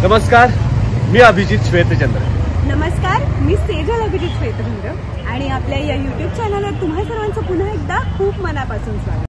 नमस्कार, मी अभिजित श्वेतचंद्र. नमस्कार, मी सेजल अभिजित श्वेतचंद्र आणि आपल्या या YouTube चॅनलवर तुम्हा सर्वांचं पुन्हा एकदा खूप मनापासून स्वागत.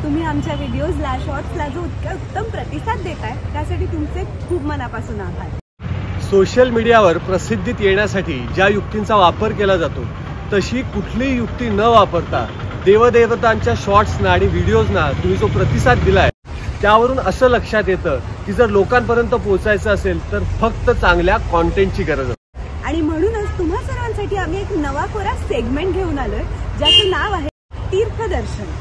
तुम्ही आमच्या व्हिडिओजला शॉर्ट्सला जो उत्तम प्रतिसाद देताय त्यासाठी तुमचे खूप मनापासून आभार. सोशल मीडियावर प्रसिद्धीत येण्यासाठी ज्या युक्तींचा वापर केला जातो तशी कुठलीही युक्ती न वापरता देवदेवतांच्या शॉर्ट्सना आणि व्हिडिओजना तुम्ही जो प्रतिसाद दिलाय त्यावरून असं लक्षात येतं की जर लोकांपर्यंत पोहोचायचं असेल तर फक्त चांगल्या कॉन्टेंटची गरज असते. आणि म्हणूनच तुम्हा सर्वांसाठी आम्ही एक नवा कोरा सेगमेंट घेऊन आलोय ज्याचं नाव आहे तीर्थदर्शन.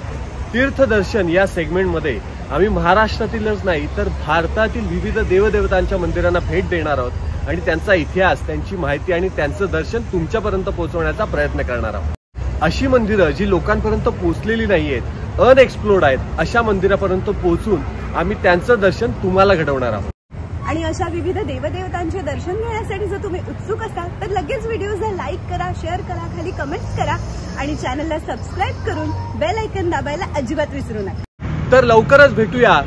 तीर्थदर्शन या सेगमेंटमध्ये आम्ही महाराष्ट्रातीलच नाही तर भारतातील विविध देवदेवतांच्या मंदिरांना भेट देणार आहोत आणि त्यांचा इतिहास, त्यांची माहिती आणि त्यांचं दर्शन तुमच्यापर्यंत पोहोचवण्याचा प्रयत्न करणार आहोत. अशी मंदिरं जी लोकांपर्यंत पोहोचलेली नाहीयेत, अनएक्सप्लोर्ड आहेत, अशा मंदिरापर्यंत पोहोचून आम्ही त्यांचं दर्शन तुम्हाला घडवणार आहोत. आणि अशा विविध देवदेवतांचे दर्शन घेण्यासाठी जर तुम्ही उत्सुक असाल तर लगेच व्हिडिओला लाईक करा, शेअर करा, खाली कमेंट्स करा आणि चॅनलला सबस्क्राईब करून बेल आयकॉन दाबायला अजिबात विसरू नका. तर लवकरच भेटूया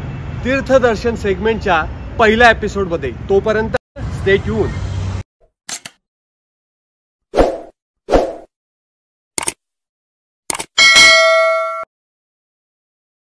तीर्थदर्शन सेगमेंटच्या पहिल्या एपिसोडमध्ये. तोपर्यंत स्टे ट्यून.